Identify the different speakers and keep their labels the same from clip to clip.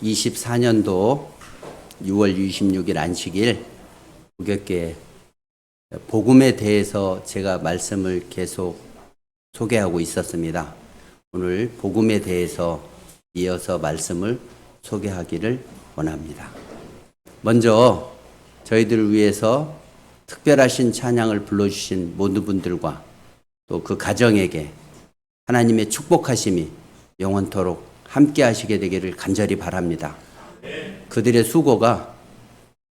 Speaker 1: 2024년도 6월 26일 안식일 무교회 복음에 대해서 제가 말씀을 계속 소개하고 있었습니다. 오늘 복음에 대해서 이어서 말씀을 소개하기를 원합니다. 먼저 저희들을 위해서 특별하신 찬양을 불러주신 모든 분들과 또 그 가정에게 하나님의 축복하심이 영원토록 함께 하시게 되기를 간절히 바랍니다. 그들의 수고가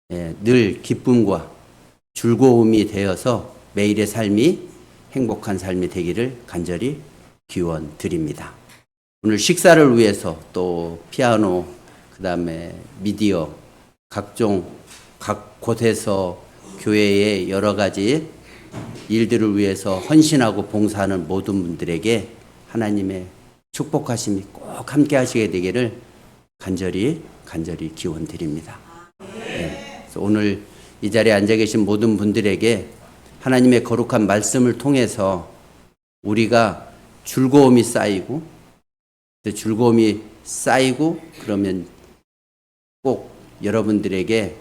Speaker 1: 늘 기쁨과 즐거움이 되어서 매일의 삶이 행복한 삶이 되기를 간절히 기원 드립니다. 오늘 식사를 위해서 또 피아노, 그 다음에 미디어, 각 곳에서 교회의 여러 가지 일들을 위해서 헌신하고 봉사하는 모든 분들에게 하나님의 축복하심이 꼭 함께 하시게 되기를 간절히 기원 드립니다. 그래서 오늘 이 자리에 앉아 계신 모든 분들에게 하나님의 거룩한 말씀을 통해서 우리가 즐거움이 쌓이고 그러면 꼭 여러분들에게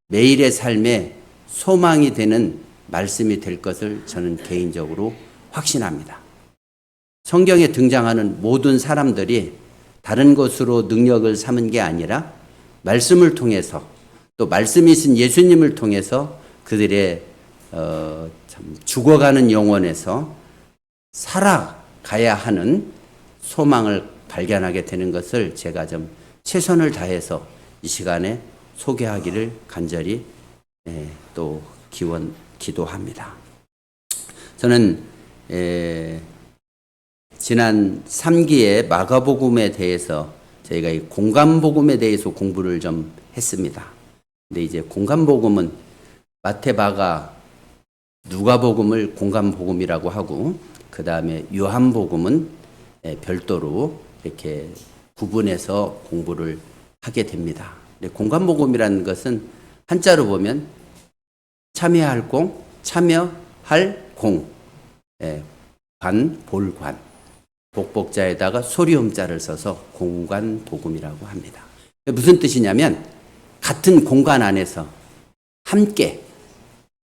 Speaker 1: 매일의 삶에 소망이 되는 말씀이 될 것을 저는 개인적으로 확신합니다. 성경에 등장하는 모든 사람들이 다른 것으로 능력을 삼은 게 아니라 말씀을 통해서 또 말씀이신 예수님을 통해서 그들의 죽어가는 영혼에서 살아가야 하는 소망을 발견하게 되는 것을 제가 좀 최선을 다해서 이 시간에 소개하기를 간절히 또 기도합니다. 저는 지난 3기의 마가복음에 대해서 저희가 이 공간복음에 대해서 공부를 좀 했습니다. 근데 이제 공간복음은 마태, 마가, 누가복음을 공간복음이라고 하고 그 다음에 요한복음은 별도로 이렇게 구분해서 공부를 하게 됩니다. 공간복음이라는 것은 한자로 보면 참여할 공, 볼관, 복복자에다가 소리음자를 써서 공간복음이라고 합니다. 무슨 뜻이냐면 같은 공간 안에서 함께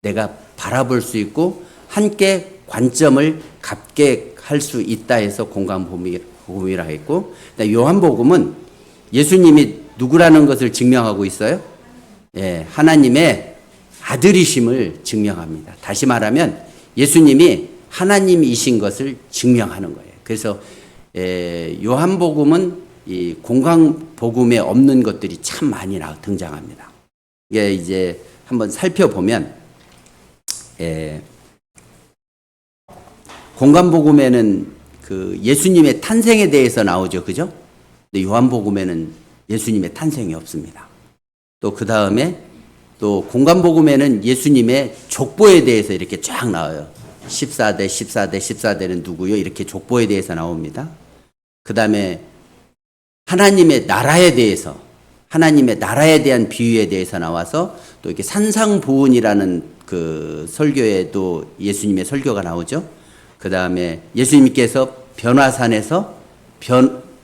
Speaker 1: 내가 바라볼 수 있고 함께 관점을 갖게 할 수 있다 해서 공간복음이라 했고, 요한복음은 예수님이 누구라는 것을 증명하고 있어요. 하나님의 아들이심을 증명합니다. 다시 말하면 예수님이 하나님이신 것을 증명하는 거예요. 그래서 요한복음은 이 공간복음에 없는 것들이 참 많이 등장합니다. 이게 이제 한번 살펴보면 공간복음에는 그 예수님의 탄생에 대해서 나오죠, 그죠? 근데 요한복음에는 예수님의 탄생이 없습니다. 또 그 다음에 또 공간복음에는 예수님의 족보에 대해서 이렇게 쫙 나와요. 14대는 누구요? 이렇게 족보에 대해서 나옵니다. 그 다음에 하나님의 나라에 대한 비유에 대해서 나와서 또 이렇게 산상보훈이라는 그 설교에도 예수님의 설교가 나오죠. 그 다음에 예수님께서 변화산에서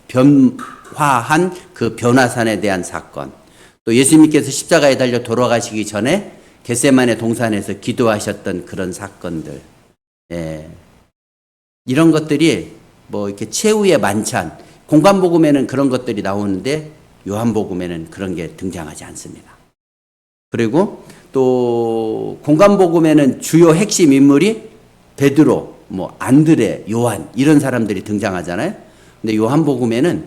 Speaker 1: 변화한 그 변화산에 대한 사건, 또 예수님께서 십자가에 달려 돌아가시기 전에 겟세마네 동산에서 기도하셨던 그런 사건들, 이런 것들이 뭐 이렇게 최후의 만찬, 공간복음에는 그런 것들이 나오는데 요한복음에는 그런 게 등장하지 않습니다. 그리고 또 공간복음에는 주요 핵심 인물이 베드로, 안드레, 요한 이런 사람들이 등장하잖아요. 근데 요한복음에는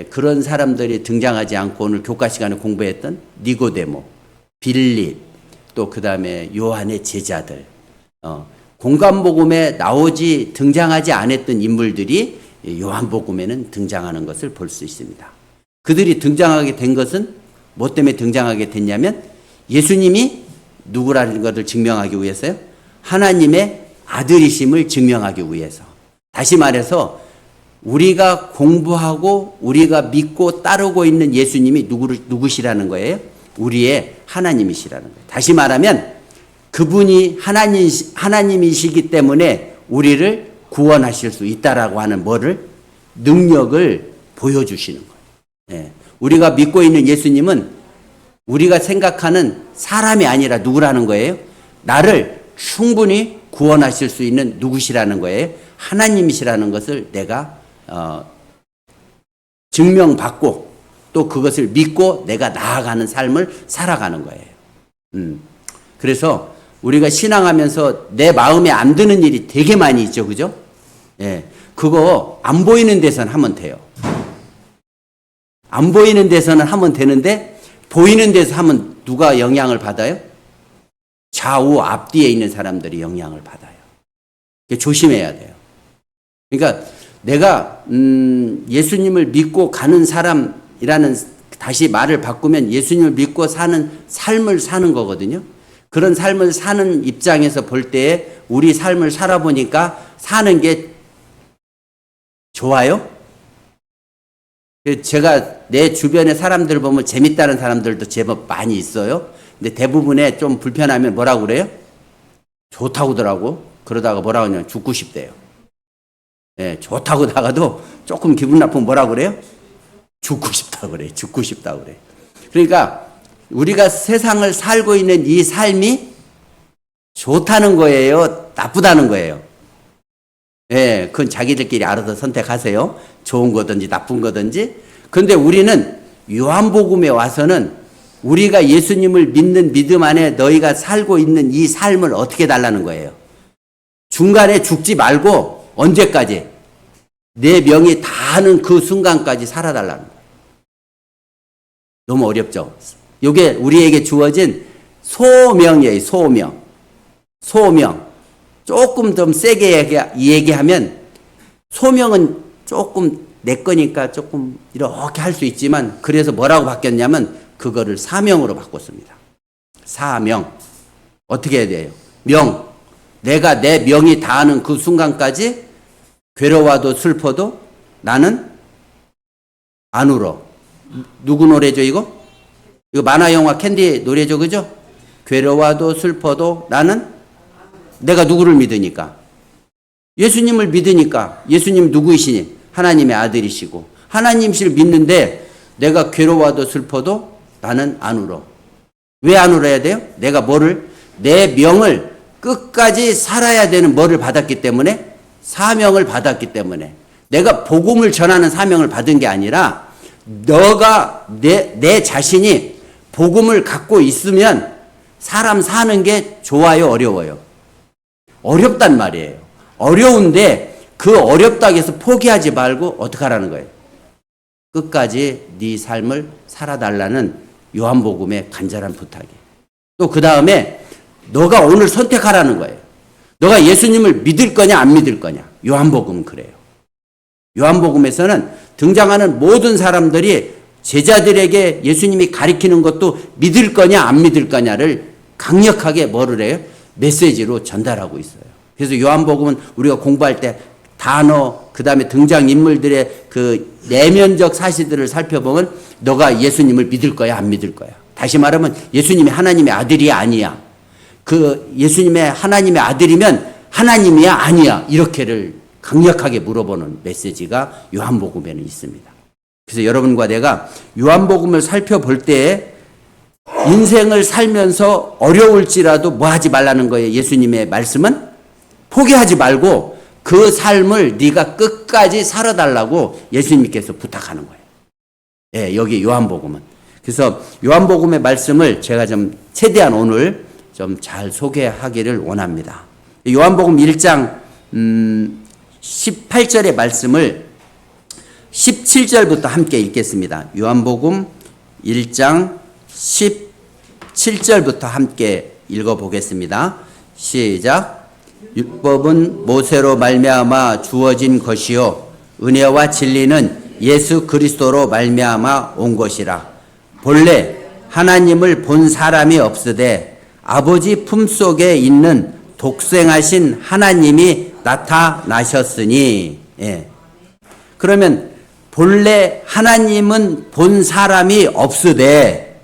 Speaker 1: 그런 사람들이 등장하지 않고 오늘 교과 시간에 공부했던 니고데모, 빌립, 또 그 다음에 요한의 제자들, 공간복음에 등장하지 않았던 인물들이 요한복음에는 등장하는 것을 볼 수 있습니다. 그들이 등장하게 된 것은 뭐 때문에 등장하게 됐냐면 예수님이 누구라는 것을 증명하기 위해서요. 하나님의 아들이심을 증명하기 위해서. 다시 말해서 우리가 공부하고 우리가 믿고 따르고 있는 예수님이 누구시라는 거예요? 우리의 하나님이시라는 거예요. 다시 말하면 그분이 하나님이시기 때문에 우리를 구원하실 수 있다라고 하는 능력을 보여주시는 거예요. 우리가 믿고 있는 예수님은 우리가 생각하는 사람이 아니라 누구라는 거예요? 나를 충분히 구원하실 수 있는 누구시라는 거예요? 하나님이시라는 것을 내가 증명받고 또 그것을 믿고 내가 나아가는 삶을 살아가는 거예요. 그래서 우리가 신앙하면서 내 마음에 안 드는 일이 되게 많이 있죠. 그죠? 예. 그거 안 보이는 데서는 하면 돼요. 안 보이는 데서는 하면 되는데 보이는 데서 하면 누가 영향을 받아요? 좌우 앞뒤에 있는 사람들이 영향을 받아요. 조심해야 돼요. 그러니까 내가 예수님을 믿고 가는 사람이라는, 다시 말을 바꾸면 예수님을 믿고 사는 삶을 사는 거거든요. 그런 삶을 사는 입장에서 볼 때에 우리 삶을 살아보니까 사는 게 좋아요? 제가 내 주변의 사람들 보면 재밌다는 사람들도 제법 많이 있어요. 근데 대부분에 좀 불편하면 뭐라고 그래요? 좋다고 하더라고. 그러다가 뭐라고 하냐면 죽고 싶대요. 예, 좋다고 하다가도 조금 기분 나쁘면 뭐라고 그래요? 죽고 싶다고 그래요. 죽고 싶다고 그래요. 그러니까 우리가 세상을 살고 있는 이 삶이 좋다는 거예요? 나쁘다는 거예요? 예, 그건 자기들끼리 알아서 선택하세요. 좋은 거든지 나쁜 거든지. 그런데 우리는 요한복음에 와서는 우리가 예수님을 믿는 믿음 안에 너희가 살고 있는 이 삶을 어떻게 달라는 거예요? 중간에 죽지 말고 언제까지? 내 명이 다하는 그 순간까지 살아달라는 거예요. 너무 어렵죠? 이게 우리에게 주어진 소명이에요. 소명. 소명. 조금 좀 세게 얘기하면 소명은 조금 내 거니까 조금 이렇게 할 수 있지만, 그래서 뭐라고 바뀌었냐면 그거를 사명으로 바꿨습니다. 사명. 어떻게 해야 돼요? 명. 내가 내 명이 다하는 그 순간까지 괴로워도 슬퍼도 나는 안 울어. 누구 노래죠 이거? 이거 만화 영화 캔디 노래죠, 그죠? 괴로워도 슬퍼도 나는, 내가 누구를 믿으니까? 예수님을 믿으니까. 예수님 누구이시니? 하나님의 아들이시고 하나님이시를 믿는데 내가 괴로워도 슬퍼도 나는 안 울어. 왜 안 울어야 돼요? 내가 뭐를? 내 명을 끝까지 살아야 되는 뭐를 받았기 때문에? 사명을 받았기 때문에. 내가 복음을 전하는 사명을 받은 게 아니라 너가 내 자신이 복음을 갖고 있으면 사람 사는 게 좋아요, 어려워요? 어렵단 말이에요. 어려운데 그 어렵다고 해서 포기하지 말고 어떻게 하라는 거예요? 끝까지 네 삶을 살아달라는 요한복음의 간절한 부탁이에요. 또 그 다음에 너가 오늘 선택하라는 거예요. 너가 예수님을 믿을 거냐 안 믿을 거냐. 요한복음은 그래요. 요한복음에서는 등장하는 모든 사람들이 제자들에게 예수님이 가리키는 것도 믿을 거냐 안 믿을 거냐를 강력하게 뭐를 해요? 메시지로 전달하고 있어요. 그래서 요한복음은 우리가 공부할 때 단어, 그 다음에 등장인물들의 그 내면적 사실들을 살펴보면 너가 예수님을 믿을 거야 안 믿을 거야. 다시 말하면 예수님이 하나님의 아들이야 아니야. 그 예수님의 하나님의 아들이면 하나님이야 아니야. 이렇게를 강력하게 물어보는 메시지가 요한복음에는 있습니다. 그래서 여러분과 내가 요한복음을 살펴볼 때 인생을 살면서 어려울지라도 뭐 하지 말라는 거예요. 예수님의 말씀은 포기하지 말고 그 삶을 네가 끝까지 살아달라고 예수님께서 부탁하는 거예요. 예, 여기 요한복음은. 그래서 요한복음의 말씀을 제가 좀 최대한 오늘 좀 잘 소개하기를 원합니다. 요한복음 1장 18절의 말씀을 17절부터 함께 읽겠습니다. 요한복음 1장 17절부터 함께 읽어보겠습니다. 시작. 율법은 모세로 말미암아 주어진 것이요 은혜와 진리는 예수 그리스도로 말미암아 온 것이라. 본래 하나님을 본 사람이 없으되 아버지 품속에 있는 독생하신 하나님이 나타나셨으니. 예. 그러면 본래 하나님은 본 사람이 없으되,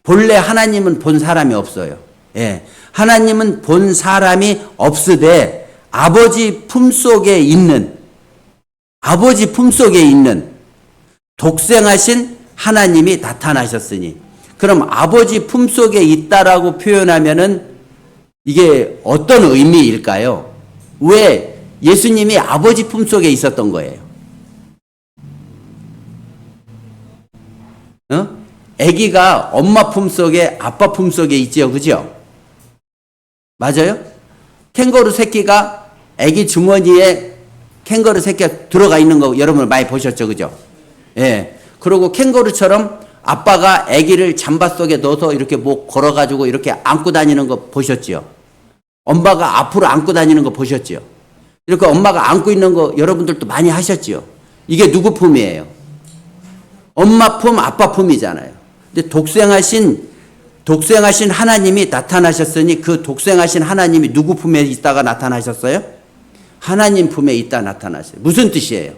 Speaker 1: 본래 하나님은 본 사람이 없어요. 예. 하나님은 본 사람이 없으되 아버지 품속에 있는 독생하신 하나님이 나타나셨으니. 그럼 아버지 품속에 있다라고 표현하면은 이게 어떤 의미일까요? 왜 예수님이 아버지 품속에 있었던 거예요? 아기가 엄마 품속에 아빠 품속에 있지요. 그죠? 맞아요? 캥거루 새끼가 아기 주머니에 캥거루 새끼가 들어가 있는 거 여러분 많이 보셨죠? 그죠? 예. 그리고 캥거루처럼 아빠가 아기를 잠바 속에 넣어서 이렇게 뭐 걸어가지고 이렇게 안고 다니는 거 보셨죠? 엄마가 앞으로 안고 다니는 거 보셨죠? 이렇게 엄마가 안고 있는 거 여러분들도 많이 하셨죠? 이게 누구 품이에요? 엄마 품, 아빠 품이잖아요. 근데 독생하신 하나님이 나타나셨으니 그 독생하신 하나님이 누구 품에 있다가 나타나셨어요? 하나님 품에 있다 나타나셨어요. 무슨 뜻이에요?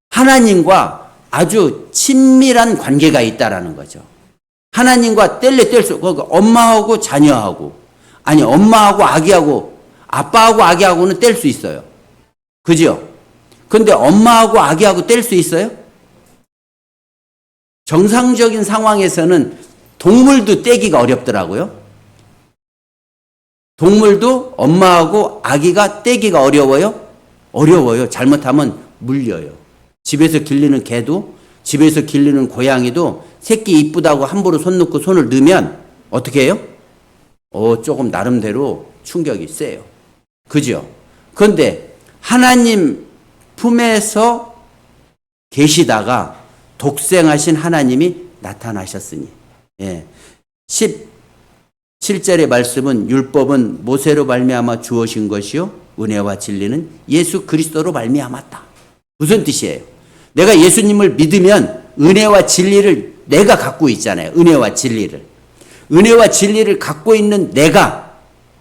Speaker 1: 하나님과 아주 친밀한 관계가 있다라는 거죠. 하나님과 뗄래 뗄 수, 그러니까 엄마하고 자녀하고, 아니 엄마하고 아기하고, 아빠하고 아기하고는 뗄 수 있어요. 그죠? 근데 엄마하고 아기하고 뗄 수 있어요? 정상적인 상황에서는 동물도 떼기가 어렵더라고요. 동물도 엄마하고 아기가 떼기가 어려워요? 어려워요. 잘못하면 물려요. 집에서 길르는 개도, 집에서 길르는 고양이도 새끼 이쁘다고 함부로 손 놓고 손을 넣으면 어떻게 해요? 조금 나름대로 충격이 세요. 그죠? 그런데 하나님 품에서 계시다가 독생하신 하나님이 나타나셨으니. 예. 17절의 말씀은 율법은 모세로 말미암아 주어진 것이요 은혜와 진리는 예수 그리스도로 말미암았다. 무슨 뜻이에요? 내가 예수님을 믿으면 은혜와 진리를 내가 갖고 있잖아요. 은혜와 진리를. 은혜와 진리를 갖고 있는 내가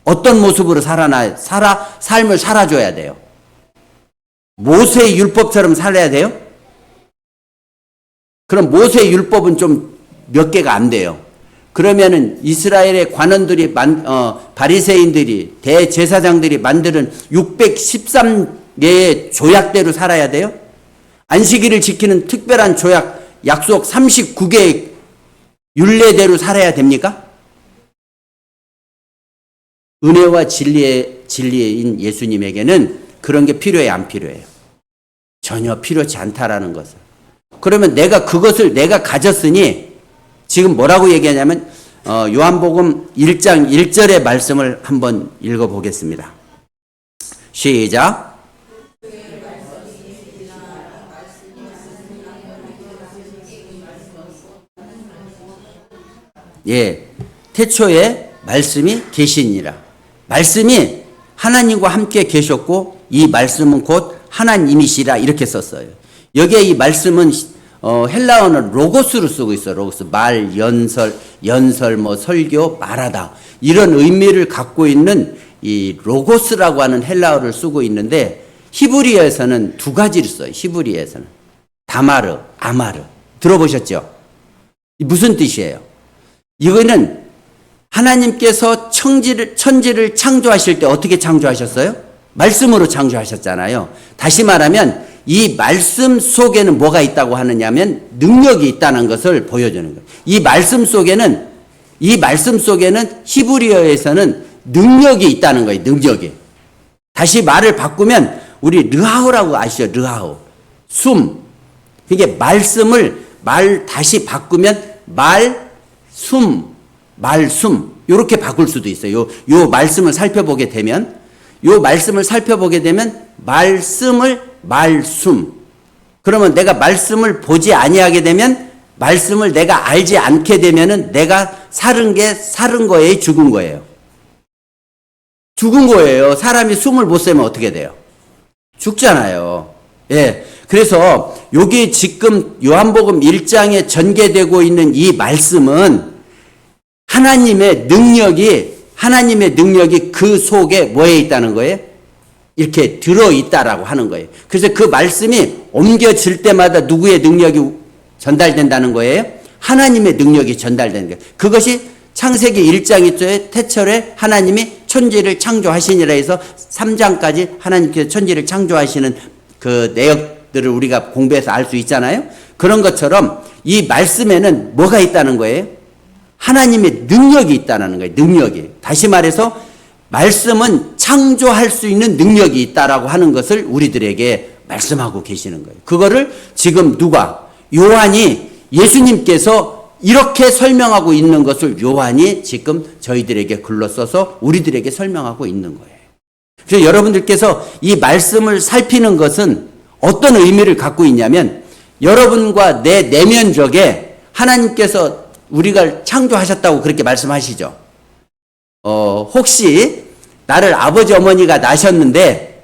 Speaker 1: 어떤 모습으로 삶을 살아줘야 돼요? 모세의 율법처럼 살아야 돼요? 그럼 모세의 율법은 좀 몇 개가 안 돼요. 그러면은 이스라엘의 관원들이, 바리새인들이, 대제사장들이 만드는 613개의 조약대로 살아야 돼요? 안식일을 지키는 특별한 조약, 약속 39개의 율례대로 살아야 됩니까? 은혜와 진리인 예수님에게는 그런 게 필요해요, 안 필요해요? 전혀 필요치 않다라는 것을. 그러면 내가 그것을 내가 가졌으니 지금 뭐라고 얘기하냐면 요한복음 1장 1절의 말씀을 한번 읽어보겠습니다. 시작. 예, 태초에 말씀이 계시니라. 말씀이 하나님과 함께 계셨고 이 말씀은 곧 하나님이시라 이렇게 썼어요. 여기에 이 말씀은 헬라어는 로고스로 쓰고 있어요. 로고스. 말, 연설, 뭐 설교, 말하다. 이런 의미를 갖고 있는 이 로고스라고 하는 헬라어를 쓰고 있는데 히브리어에서는 두 가지를 써요. 히브리어에서는. 다마르, 아마르. 들어보셨죠? 무슨 뜻이에요? 이거는 하나님께서 천지를 창조하실 때 어떻게 창조하셨어요? 말씀으로 창조하셨잖아요. 다시 말하면 이 말씀 속에는 뭐가 있다고 하느냐면 능력이 있다는 것을 보여주는 거예요. 이 말씀 속에는 히브리어에서는 능력이 있다는 거예요. 능력이. 다시 말을 바꾸면 우리 르하우라고 아시죠? 르하우. 숨. 이게 말씀을 다시 바꾸면 말숨. 이렇게 바꿀 수도 있어요. 요 말씀을 살펴보게 되면 말씀. 그러면 내가 말씀을 보지 아니하게 되면 말씀을 내가 알지 않게 되면은 내가 사는 거예요, 죽은 거예요. 죽은 거예요. 사람이 숨을 못 쉬면 어떻게 돼요? 죽잖아요. 예. 그래서 여기 지금 요한복음 1장에 전개되고 있는 이 말씀은 하나님의 능력이 그 속에 뭐에 있다는 거예요? 이렇게 들어있다라고 하는 거예요. 그래서 그 말씀이 옮겨질 때마다 누구의 능력이 전달된다는 거예요? 하나님의 능력이 전달되는 거예요. 그것이 창세기 1장 2절에 태초에 하나님이 천지를 창조하시니라 해서 3장까지 하나님께서 천지를 창조하시는 그 내역들을 우리가 공부해서 알 수 있잖아요. 그런 것처럼 이 말씀에는 뭐가 있다는 거예요? 하나님의 능력이 있다는 거예요. 능력이. 다시 말해서 말씀은 창조할 수 있는 능력이 있다라고 하는 것을 우리들에게 말씀하고 계시는 거예요. 그거를 지금 누가? 요한이 예수님께서 이렇게 설명하고 있는 것을 요한이 지금 저희들에게 글로 써서 우리들에게 설명하고 있는 거예요. 그래서 여러분들께서 이 말씀을 살피는 것은 어떤 의미를 갖고 있냐면 여러분과 내 내면적에 하나님께서 우리가 창조하셨다고 그렇게 말씀하시죠. 혹시 나를 아버지 어머니가 낳으셨는데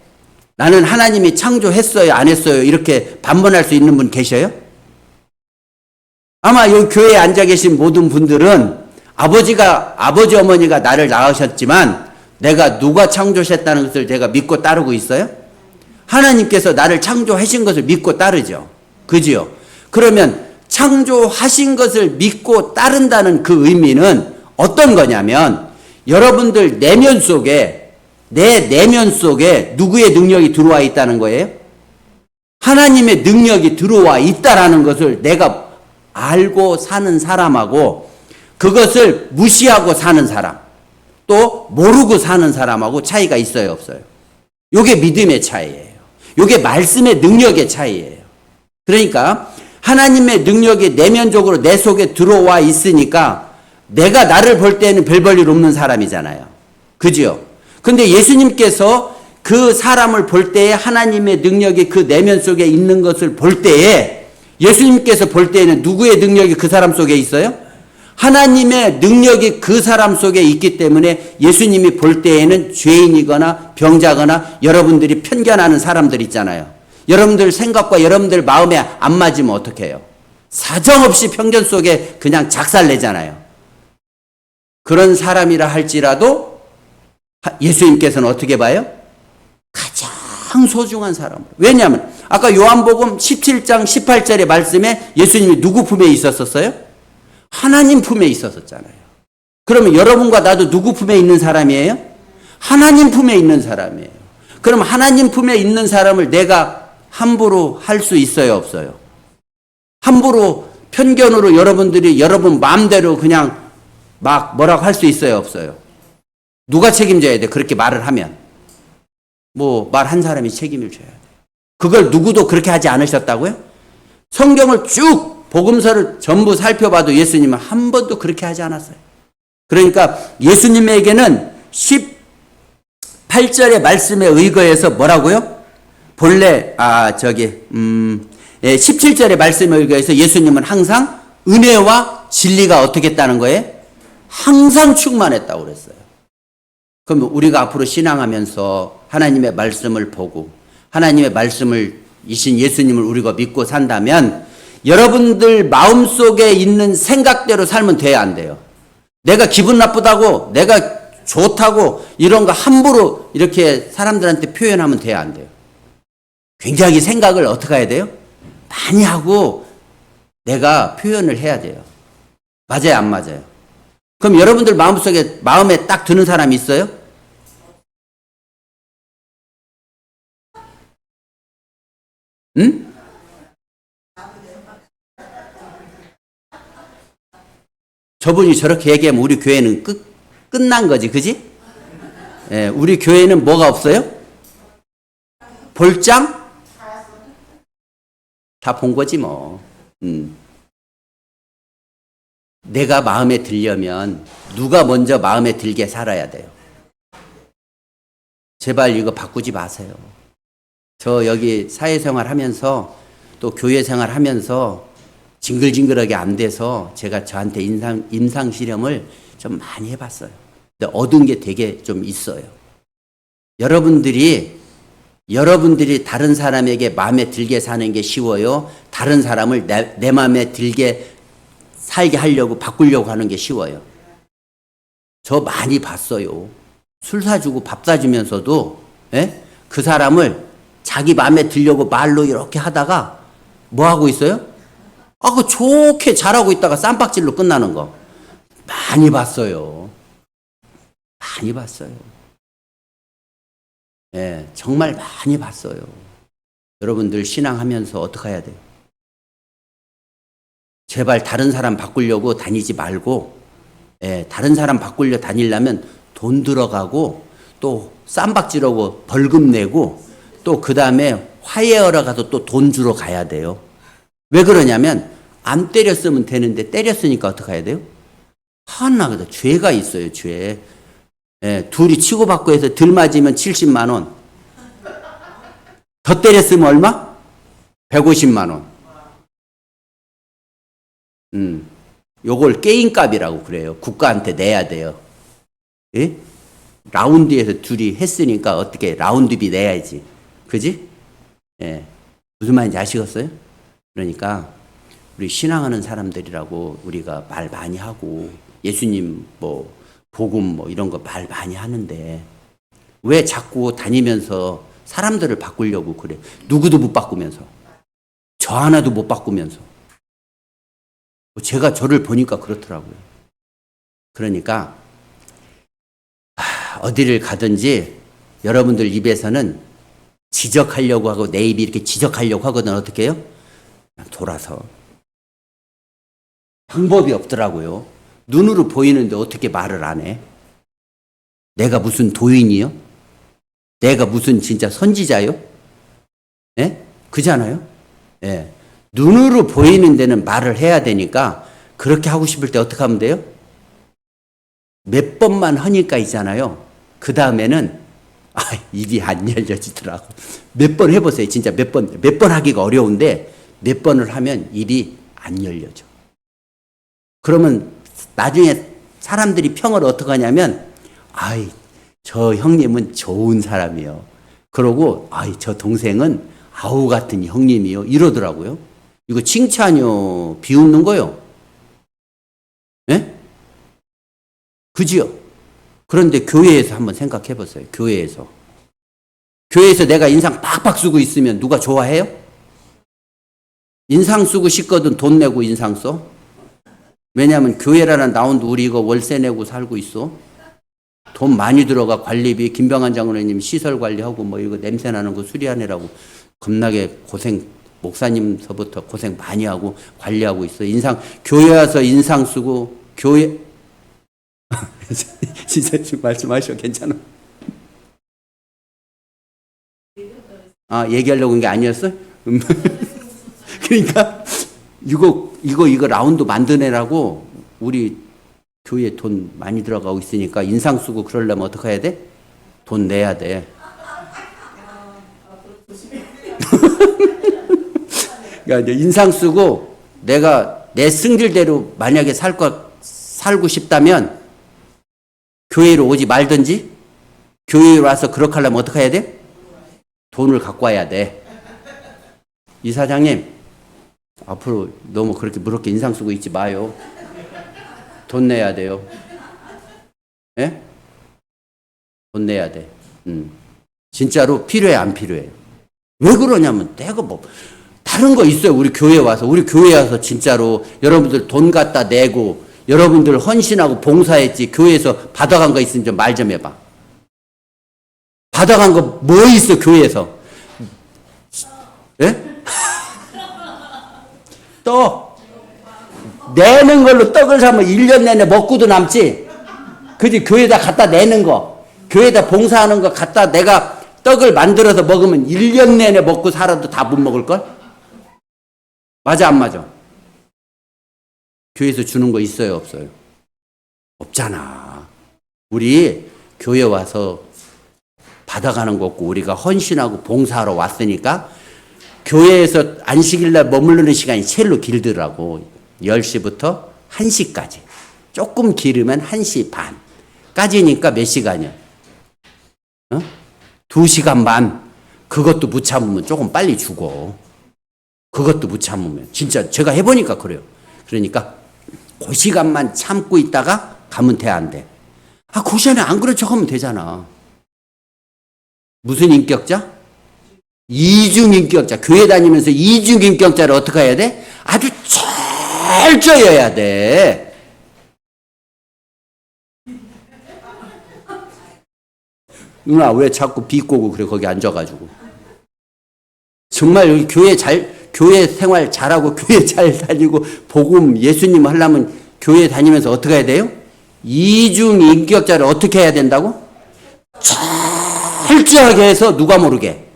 Speaker 1: 나는 하나님이 창조했어요 안 했어요 이렇게 반문할 수 있는 분 계셔요? 아마 이 교회에 앉아 계신 모든 분들은 아버지 어머니가 나를 낳으셨지만 내가 누가 창조하셨다는 것을 내가 믿고 따르고 있어요? 하나님께서 나를 창조하신 것을 믿고 따르죠. 그지요? 그러면 창조하신 것을 믿고 따른다는 그 의미는 어떤 거냐면 여러분들 내면 속에 내 내면 속에 누구의 능력이 들어와 있다는 거예요? 하나님의 능력이 들어와 있다라는 것을 내가 알고 사는 사람하고 그것을 무시하고 사는 사람 또 모르고 사는 사람하고 차이가 있어요 없어요? 이게 믿음의 차이예요. 이게 말씀의 능력의 차이예요. 그러니까 하나님의 능력이 내면적으로 내 속에 들어와 있으니까 내가 나를 볼 때는 별 볼 일 없는 사람이잖아요. 그죠? 근데 예수님께서 그 사람을 볼 때에 하나님의 능력이 그 내면 속에 있는 것을 볼 때에 예수님께서 볼 때에는 누구의 능력이 그 사람 속에 있어요? 하나님의 능력이 그 사람 속에 있기 때문에 예수님이 볼 때에는 죄인이거나 병자거나 여러분들이 편견하는 사람들 있잖아요. 여러분들 생각과 여러분들 마음에 안 맞으면 어떻게 해요? 사정없이 편견 속에 그냥 작살내잖아요. 그런 사람이라 할지라도 예수님께서는 어떻게 봐요? 가장 소중한 사람으로. 왜냐하면 아까 요한복음 17장 18절의 말씀에 예수님이 누구 품에 있었었어요? 하나님 품에 있었었잖아요. 그러면 여러분과 나도 누구 품에 있는 사람이에요? 하나님 품에 있는 사람이에요. 그럼 하나님 품에 있는 사람을 내가 함부로 할 수 있어요 없어요? 함부로 편견으로 여러분들이 여러분 마음대로 그냥 막 뭐라고 할 수 있어요 없어요? 누가 책임져야 돼? 그렇게 말을 하면 뭐 말 한 사람이 책임을 져야 돼. 그걸 누구도 그렇게 하지 않으셨다고요? 성경을 쭉 복음서를 전부 살펴봐도 예수님은 한 번도 그렇게 하지 않았어요. 그러니까 예수님에게는 18절의 말씀에 의거해서 뭐라고요? 본래 17절의 말씀에 의거해서 예수님은 항상 은혜와 진리가 어떻게 했다는 거예요? 항상 충만했다고 그랬어요. 그럼 우리가 앞으로 신앙하면서 하나님의 말씀을 보고 하나님의 말씀을 이신 예수님을 우리가 믿고 산다면 여러분들 마음속에 있는 생각대로 살면 돼야 안 돼요. 내가 기분 나쁘다고 내가 좋다고 이런 거 함부로 이렇게 사람들한테 표현하면 돼야 안 돼요. 굉장히 생각을 어떻게 해야 돼요? 많이 하고 내가 표현을 해야 돼요. 맞아요 안 맞아요? 그럼 여러분들 마음에 딱 드는 사람이 있어요? 응? 저분이 저렇게 얘기하면 우리 교회는 끝난 거지, 그지? 예, 우리 교회는 뭐가 없어요? 볼장? 다 본 거지 뭐. 내가 마음에 들려면 누가 먼저 마음에 들게 살아야 돼요. 제발 이거 바꾸지 마세요. 저 여기 사회생활 하면서 또 교회생활 하면서 징글징글하게 안 돼서 제가 저한테 임상실험을 좀 많이 해봤어요. 근데 얻은 게 되게 좀 있어요. 여러분들이 다른 사람에게 마음에 들게 사는 게 쉬워요? 다른 사람을 내 마음에 들게 살게 하려고 바꾸려고 하는 게 쉬워요? 저 많이 봤어요. 술 사주고 밥 사주면서도 그 사람을 자기 마음에 들려고 말로 이렇게 하다가 뭐 하고 있어요? 그 좋게 잘하고 있다가 쌈박질로 끝나는 거 많이 봤어요. 많이 봤어요. 예, 정말 많이 봤어요. 여러분들 신앙하면서 어떻게 해야 돼요? 제발 다른 사람 바꾸려고 다니지 말고, 예, 다른 사람 바꾸려 다니려면 돈 들어가고 또 쌈박질하고 벌금 내고 또 그 다음에 화해하러 가서 또 돈 주러 가야 돼요. 왜 그러냐면 안 때렸으면 되는데 때렸으니까 어떻게 해야 돼요? 하나 죄가 있어요. 죄. 예, 둘이 치고받고 해서 들 맞으면 70만 원. 더 때렸으면 얼마? 150만 원. 요걸 게임값이라고 그래요. 국가한테 내야 돼요. 예? 라운드에서 둘이 했으니까 어떻게 라운드비 내야지. 그지? 예. 무슨 말인지 아시겠어요? 그러니까 우리 신앙하는 사람들이라고 우리가 말 많이 하고 예수님 뭐 복음 뭐 이런 거 말 많이 하는데 왜 자꾸 다니면서 사람들을 바꾸려고 그래? 누구도 못 바꾸면서. 저 하나도 못 바꾸면서. 제가 저를 보니까 그렇더라고요. 그러니까 어디를 가든지 여러분들 입에서는 지적하려고 하고 내 입이 이렇게 지적하려고 하거든. 어떻게 해요? 그냥 돌아서. 방법이 없더라고요. 눈으로 보이는데 어떻게 말을 안 해? 내가 무슨 도인이요? 내가 무슨 진짜 선지자요? 예? 그잖아요? 예. 눈으로 보이는 데는 말을 해야 되니까 그렇게 하고 싶을 때 어떻게 하면 돼요? 몇 번만 하니까 있잖아요. 그 다음에는 입이 안 열려지더라고. 몇 번 해보세요. 진짜 몇 번 하기가 어려운데 몇 번을 하면 입이 안 열려져. 그러면 나중에 사람들이 평을 어떻게 하냐면 저 형님은 좋은 사람이요. 그러고 저 동생은 아우 같은 형님이요. 이러더라고요. 이거 칭찬이요? 비웃는 거요? 예? 그지요? 그런데 교회에서 한번 생각해 보세요. 교회에서 내가 인상 팍팍 쓰고 있으면 누가 좋아해요? 인상 쓰고 싶거든 돈 내고 인상 써? 왜냐하면 교회라는 나온도 우리 이거 월세 내고 살고 있어. 돈 많이 들어가. 관리비 김병환 장로님 시설 관리하고 뭐 이거 냄새 나는 거 수리하느라고 겁나게 고생, 목사님서부터 고생 많이 하고 관리하고 있어. 교회 와서 인상 쓰고 교회 진짜 지금 말씀하셔. 괜찮아. 얘기하려고 한 게 아니었어? 그러니까 이거 라운드 만드느라고 우리 교회에 돈 많이 들어가고 있으니까 인상 쓰고 그러려면 어떻게 해야 돼? 돈 내야 돼. 그러니까 인상 쓰고 내가 내 승질대로 만약에 살고 싶다면 교회로 오지 말든지 교회로 와서 그렇게 하려면 어떻게 해야 돼? 돈을 갖고 와야 돼. 이사장님 앞으로 너무 그렇게 무섭게 인상 쓰고 있지 마요. 돈 내야 돼요. 예? 돈 내야 돼. 진짜로 필요해 안 필요해? 왜 그러냐면 내가 뭐 다른 거 있어요. 우리 교회 와서 진짜로 여러분들 돈 갖다 내고 여러분들 헌신하고 봉사했지. 교회에서 받아간 거 있으면 좀 말 좀 해봐. 받아간 거 뭐 있어 교회에서? 예? 떡 내는 걸로 떡을 사면 1년 내내 먹고도 남지. 그지? 교회에다 갖다 내는 거, 교회에다 봉사하는 거 갖다 내가 떡을 만들어서 먹으면 1년 내내 먹고 살아도 다 못 먹을걸? 맞아 안 맞아? 교회에서 주는 거 있어요 없어요? 없잖아. 우리 교회 와서 받아가는 거 없고 우리가 헌신하고 봉사하러 왔으니까 교회에서 안식일날 머무르는 시간이 제일로 길더라고. 10시부터 1시까지. 조금 길으면 1시 반까지니까 몇 시간이야? 2시간 반. 그것도 못 참으면 조금 빨리 죽어. 그것도 못 참으면. 진짜 제가 해보니까 그래요. 그러니까 그 시간만 참고 있다가 가면 돼 안 돼? 그 시간에 안 그런 척하면 되잖아. 무슨 인격자? 이중인격자. 교회 다니면서 이중인격자를 어떻게 해야 돼? 아주 철저해야 돼. 누나 왜 자꾸 비꼬고 그래 거기 앉아가지고. 정말 여기 교회 생활 잘하고 교회 잘 다니고 복음 예수님 하려면 교회 다니면서 어떻게 해야 돼요? 이중 인격자를 어떻게 해야 된다고? 철저하게 해서 누가 모르게,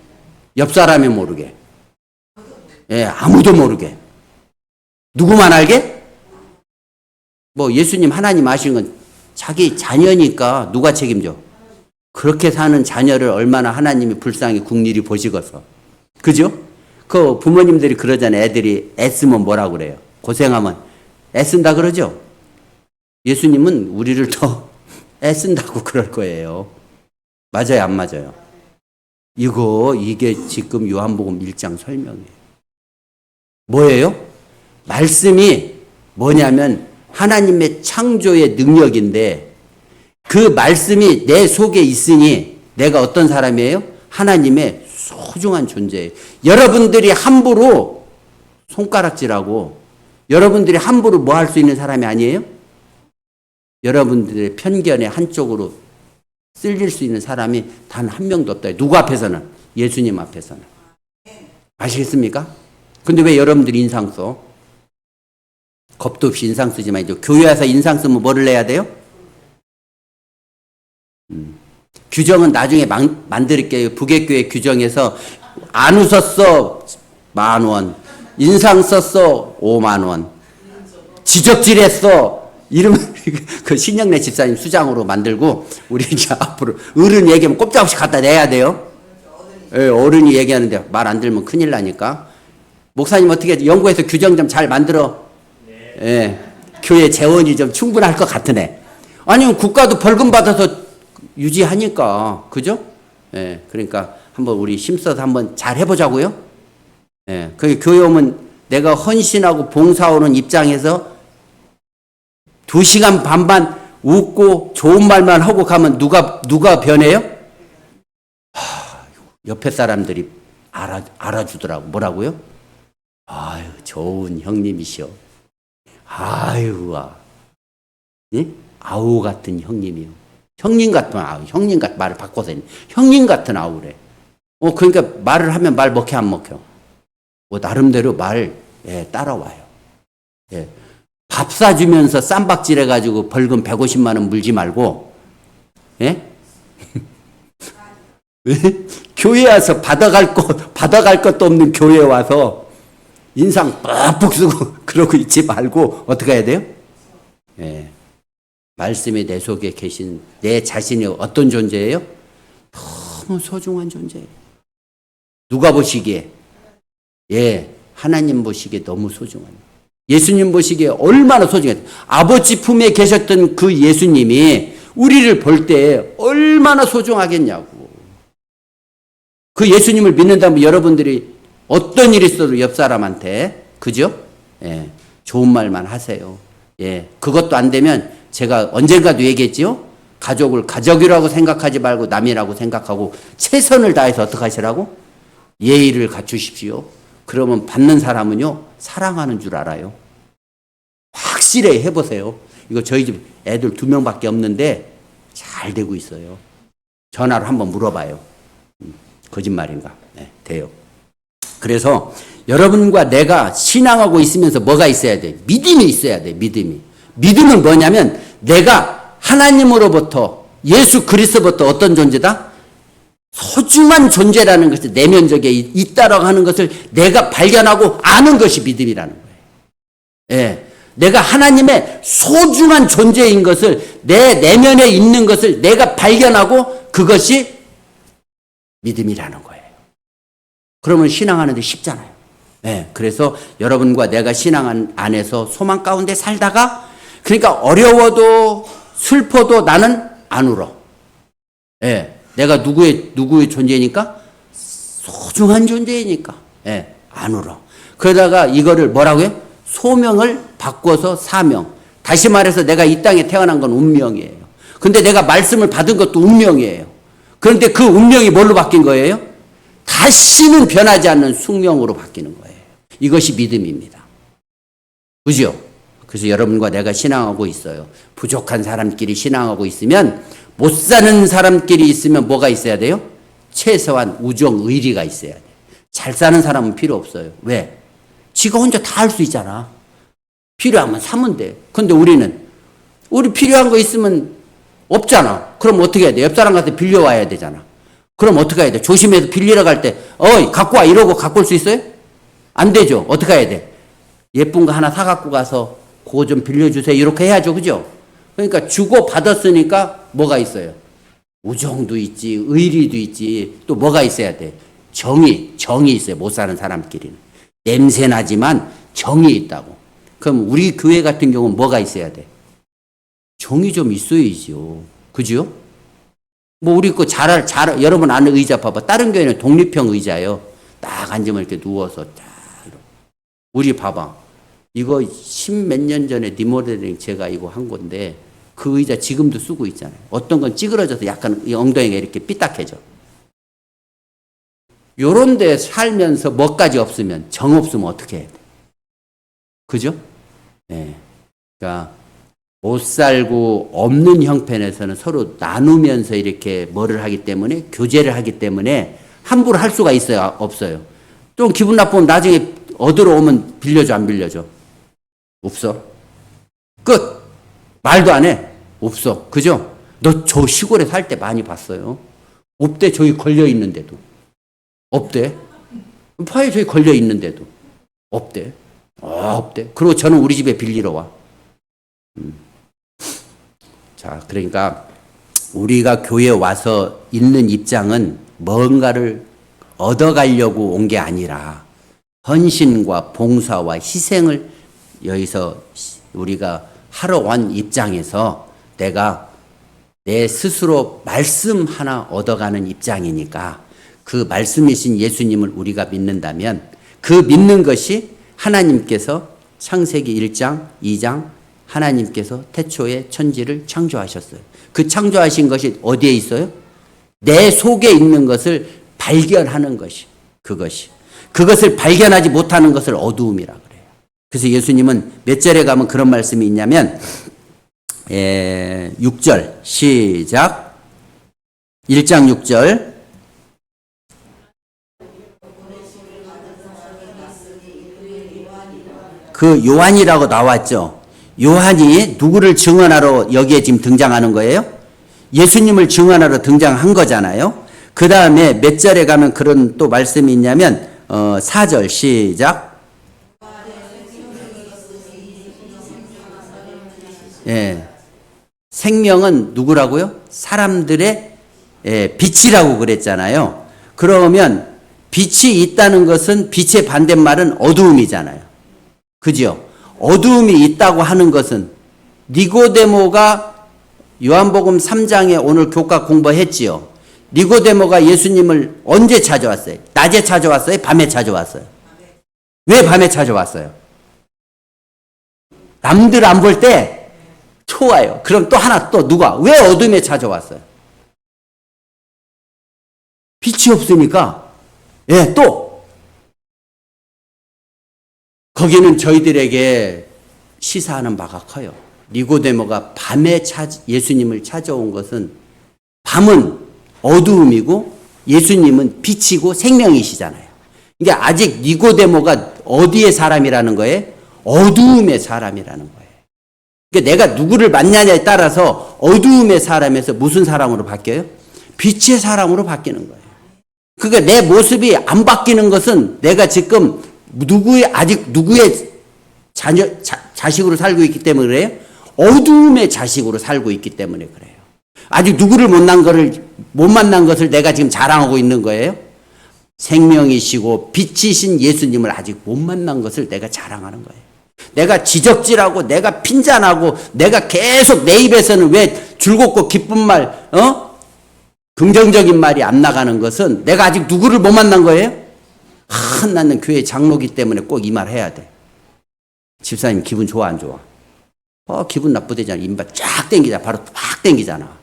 Speaker 1: 옆 사람이 모르게, 예, 아무도 모르게, 누구만 알게? 뭐 예수님 하나님 아시는 건 자기 자녀니까 누가 책임져? 그렇게 사는 자녀를 얼마나 하나님이 불쌍히 국률이 보시겠어. 그죠? 그 부모님들이 그러잖아요. 애들이 애쓰면 뭐라고 그래요? 고생하면 애쓴다 그러죠? 예수님은 우리를 더 애쓴다고 그럴 거예요. 맞아요, 안 맞아요? 이게 지금 요한복음 1장 설명이에요. 뭐예요? 말씀이 뭐냐면 하나님의 창조의 능력인데 그 말씀이 내 속에 있으니 내가 어떤 사람이에요? 하나님의 소중한 존재예요. 여러분들이 함부로 손가락질하고 여러분들이 함부로 뭐 할 수 있는 사람이 아니에요? 여러분들의 편견의 한쪽으로 쓸릴 수 있는 사람이 단 한 명도 없다. 누구 앞에서는? 예수님 앞에서는. 아시겠습니까? 근데 왜 여러분들이 인상 써? 겁도 없이 인상 쓰지만 이제 교회 와서 인상 쓰면 뭐를 내야 돼요? 규정은 나중에 만들게요. 부객교회 규정에서 안 웃었어 10,000원, 인상 썼어 50,000원, 지적질했어 이러면 그 신영래 집사님 수장으로 만들고 우리 이제 앞으로 어른 얘기하면 꼼짝없이 갖다 내야 돼요. 예, 어른이 얘기하는데 말 안 들으면 큰일 나니까. 목사님 어떻게 연구해서 규정 좀 잘 만들어. 예, 교회 재원이 좀 충분할 것 같으네. 아니면 국가도 벌금 받아서 유지하니까. 그죠? 예, 그러니까 한번 우리 힘써서 한번 잘 해보자고요. 예, 그 교회 오면 내가 헌신하고 봉사하는 입장에서 2시간 반만 웃고 좋은 말만 하고 가면 누가 변해요? 옆에 사람들이 알아주더라고. 뭐라고요? 아유, 좋은 형님이시여. 아유, 예? 아우 같은 형님이요. 형님 같은 아우, 형님 같은 말을 바꿔서 형님 같은 아우래. 그러니까 말을 하면 말 먹혀 안 먹혀? 나름대로 말 따라와요. 예. 밥 사주면서 쌈박질 해가지고 벌금 150만 원 물지 말고, 예? 교회 와서 받아갈 것도 없는 교회 와서 인상 뻑뻑 쓰고 그러고 있지 말고 어떻게 해야 돼요? 예. 말씀이 내 속에 계신 내 자신이 어떤 존재예요? 너무 소중한 존재예요. 누가 보시기에? 예, 하나님 보시기에 너무 소중한. 예수님 보시기에 얼마나 소중해요. 아버지 품에 계셨던 그 예수님이 우리를 볼 때 얼마나 소중하겠냐고. 그 예수님을 믿는다면 여러분들이 어떤 일이 있어도 옆 사람한테, 그죠? 예, 좋은 말만 하세요. 예, 그것도 안 되면 제가 언젠가도 얘기했지요? 가족을 가족이라고 생각하지 말고 남이라고 생각하고 최선을 다해서 어떻게 하시라고? 예의를 갖추십시오. 그러면 받는 사람은요, 사랑하는 줄 알아요. 확실히 해보세요. 이거 저희 집 애들 2명밖에 없는데 잘 되고 있어요. 전화로 한번 물어봐요. 거짓말인가? 네, 돼요. 그래서 여러분과 내가 신앙하고 있으면서 뭐가 있어야 돼? 믿음이 있어야 돼. 믿음은 뭐냐면 내가 하나님으로부터 예수 그리스도부터 어떤 존재다? 소중한 존재라는 것이 내면적에 있다라고 하는 것을 내가 발견하고 아는 것이 믿음이라는 거예요. 예. 내가 하나님의 소중한 존재인 것을 내 내면에 있는 것을 내가 발견하고 그것이 믿음이라는 거예요. 그러면 신앙하는데 쉽잖아요. 예. 그래서 여러분과 내가 신앙 안에서 소망 가운데 살다가 그러니까 어려워도 슬퍼도 나는 안 울어. 예. 내가 누구의 존재니까? 소중한 존재이니까. 예. 안 울어. 그러다가 이거를 뭐라고요? 소명을 바꿔서 사명. 다시 말해서 내가 이 땅에 태어난 건 운명이에요. 근데 내가 말씀을 받은 것도 운명이에요. 그런데 그 운명이 뭘로 바뀐 거예요? 다시는 변하지 않는 숙명으로 바뀌는 거예요. 이것이 믿음입니다. 그죠? 그래서 여러분과 내가 신앙하고 있어요. 부족한 사람끼리 신앙하고 있으면 못 사는 사람끼리 있으면 뭐가 있어야 돼요? 최소한 우정, 의리가 있어야 돼요. 잘 사는 사람은 필요 없어요. 왜? 지가 혼자 다 할 수 있잖아. 필요하면 사면 돼. 근데 우리 필요한 거 있으면 없잖아. 그럼 어떻게 해야 돼? 옆 사람 가서 빌려와야 되잖아. 그럼 어떻게 해야 돼? 조심해서 빌리러 갈 때, 어이, 갖고 와. 이러고 갖고 올 수 있어요? 안 되죠. 어떻게 해야 돼? 예쁜 거 하나 사갖고 가서 그거 좀 빌려주세요. 이렇게 해야죠. 그죠? 그러니까 주고 받았으니까 뭐가 있어요? 우정도 있지, 의리도 있지, 또 뭐가 있어야 돼? 정이 있어요. 못 사는 사람끼리는. 냄새나지만 정이 있다고. 그럼 우리 교회 같은 경우는 뭐가 있어야 돼? 정이 좀 있어야죠. 그죠? 뭐 우리 거 여러분 아는 의자 봐봐. 다른 교회는 독립형 의자예요. 딱 앉으면 이렇게 누워서 딱. 우리 봐봐. 이거 10몇 년 전에 리모델링 제가 이거 한 건데 그 의자 지금도 쓰고 있잖아요. 어떤 건 찌그러져서 약간 이 엉덩이가 이렇게 삐딱해져. 요런 데 살면서 뭐까지 없으면 정 없으면 어떻게 해야 돼? 그죠? 네. 그러니까 못 살고 없는 형편에서는 서로 나누면서 이렇게 뭐를 하기 때문에 교제를 하기 때문에 함부로 할 수가 있어요? 없어요? 좀 기분 나쁘면 나중에 얻으러 오면 빌려줘 안 빌려줘? 없어. 끝. 말도 안 해. 없어. 그죠? 너 저 시골에 살 때 많이 봤어요. 없대. 저기 걸려 있는데도. 없대. 파에 저기 걸려 있는데도. 없대. 없대. 그리고 저는 우리 집에 빌리러 와. 자, 그러니까 우리가 교회에 와서 있는 입장은 뭔가를 얻어가려고 온 게 아니라 헌신과 봉사와 희생을 여기서 우리가 하러 온 입장에서 내가 내 스스로 말씀 하나 얻어가는 입장이니까 그 말씀이신 예수님을 우리가 믿는다면 그 믿는 것이 하나님께서 창세기 1장, 2장 하나님께서 태초에 천지를 창조하셨어요. 그 창조하신 것이 어디에 있어요? 내 속에 있는 것을 발견하는 것이 그것을 발견하지 못하는 것을 어두움이라 그래요. 그래서 예수님은 몇 절에 가면 그런 말씀이 있냐면 6절 시작 1장 6절 그 요한이라고 나왔죠. 요한이 누구를 증언하러 여기에 지금 등장하는 거예요? 예수님을 증언하러 등장한 거잖아요. 그 다음에 몇 절에 가면 그런 또 말씀이 있냐면 4절 시작. 예. 생명은 누구라고요? 사람들의 빛이라고 그랬잖아요. 그러면 빛이 있다는 것은 빛의 반대말은 어두움이잖아요. 그죠? 어두움이 있다고 하는 것은 니고데모가 요한복음 3장에 오늘 교과 공부했지요. 니고데모가 예수님을 언제 찾아왔어요? 낮에 찾아왔어요? 밤에 찾아왔어요? 왜 밤에 찾아왔어요? 남들 안 볼 때 좋아요. 그럼 또 하나 또 누가? 왜 어둠에 찾아왔어요? 빛이 없으니까. 예, 또 거기는 저희들에게 시사하는 바가 커요. 니고데모가 밤에 예수님을 찾아온 것은 밤은 어두움이고 예수님은 빛이고 생명이시잖아요. 그러니까 아직 니고데모가 어디의 사람이라는 거예요? 어두움의 사람이라는 거예요. 그러니까 내가 누구를 만나냐에 따라서 어두움의 사람에서 무슨 사람으로 바뀌어요? 빛의 사람으로 바뀌는 거예요. 그러니까 내 모습이 안 바뀌는 것은 내가 지금 누구의 자식으로 살고 있기 때문에 그래요? 어두움의 자식으로 살고 있기 때문에 그래요. 아직 누구를 못 만난 것을 내가 지금 자랑하고 있는 거예요? 생명이시고 빛이신 예수님을 아직 못 만난 것을 내가 자랑하는 거예요. 내가 지적질하고 내가 핀잔하고 내가 계속 내 입에서는 왜 즐겁고 기쁜 말, 긍정적인 말이 안 나가는 것은 내가 아직 누구를 못 만난 거예요? 나는 교회 장로기 때문에 꼭 이 말 해야 돼. 집사님 기분 좋아 안 좋아? 기분 나쁘대잖아. 인발 쫙 땡기잖아. 바로 팍 땡기잖아.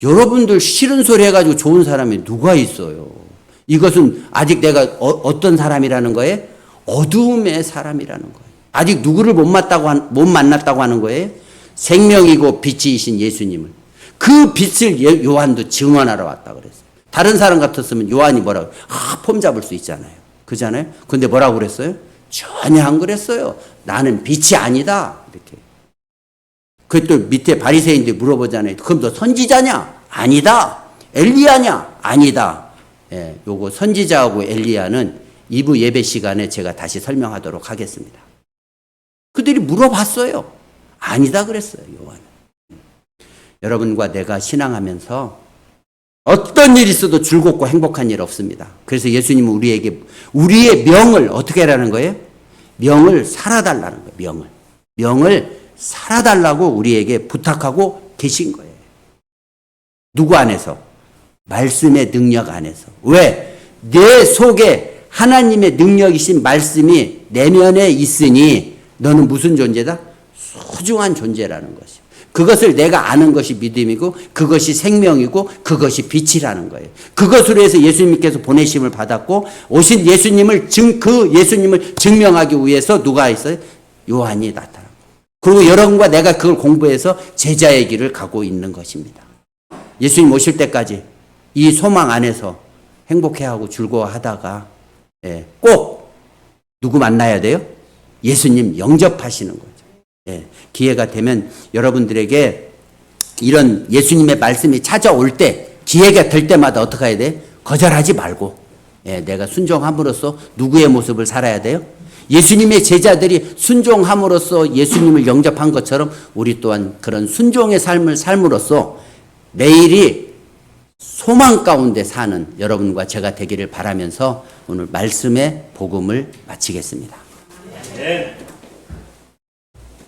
Speaker 1: 여러분들 싫은 소리 해가지고 좋은 사람이 누가 있어요? 이것은 아직 내가 어떤 사람이라는 거예요? 어두움의 사람이라는 거예요. 아직 누구를 못 만났다고 하는 거예요? 생명이고 빛이신 예수님을. 그 빛을 요한도 증언하러 왔다 그랬어요. 다른 사람 같았으면 요한이 뭐라고 폼 잡을 수 있잖아요. 그잖아요. 근데 뭐라고 그랬어요? 전혀 안 그랬어요. 나는 빛이 아니다. 이렇게. 그 또 밑에 바리새인들이 물어보잖아요. 그럼 너 선지자냐? 아니다. 엘리야냐? 아니다. 예, 요거 선지자하고 엘리야는 2부 예배 시간에 제가 다시 설명하도록 하겠습니다. 그들이 물어봤어요. 아니다 그랬어요, 요한은. 여러분과 내가 신앙하면서 어떤 일이 있어도 즐겁고 행복한 일 없습니다. 그래서 예수님은 우리에게 우리의 명을 어떻게 하라는 거예요? 명을 살아달라는 거예요. 명을 살아달라고 우리에게 부탁하고 계신 거예요. 누구 안에서? 말씀의 능력 안에서. 왜? 내 속에 하나님의 능력이신 말씀이 내면에 있으니 너는 무슨 존재다? 소중한 존재라는 것이요. 그것을 내가 아는 것이 믿음이고 그것이 생명이고 그것이 빛이라는 거예요. 그것으로 해서 예수님께서 보내심을 받았고 오신 예수님을 그 예수님을 증명하기 위해서 누가 있어요? 요한이 나타나고. 그리고 여러분과 내가 그걸 공부해서 제자의 길을 가고 있는 것입니다. 예수님 오실 때까지 이 소망 안에서 행복해하고 즐거워하다가 꼭 누구 만나야 돼요? 예수님 영접하시는 거죠. 기회가 되면 여러분들에게 이런 예수님의 말씀이 찾아올 때 기회가 될 때마다 어떻게 해야 돼? 거절하지 말고 내가 순종함으로써 누구의 모습을 살아야 돼요? 예수님의 제자들이 순종함으로써 예수님을 영접한 것처럼 우리 또한 그런 순종의 삶을 삶으로써 내일이 소망 가운데 사는 여러분과 제가 되기를 바라면서 오늘 말씀의 복음을 마치겠습니다.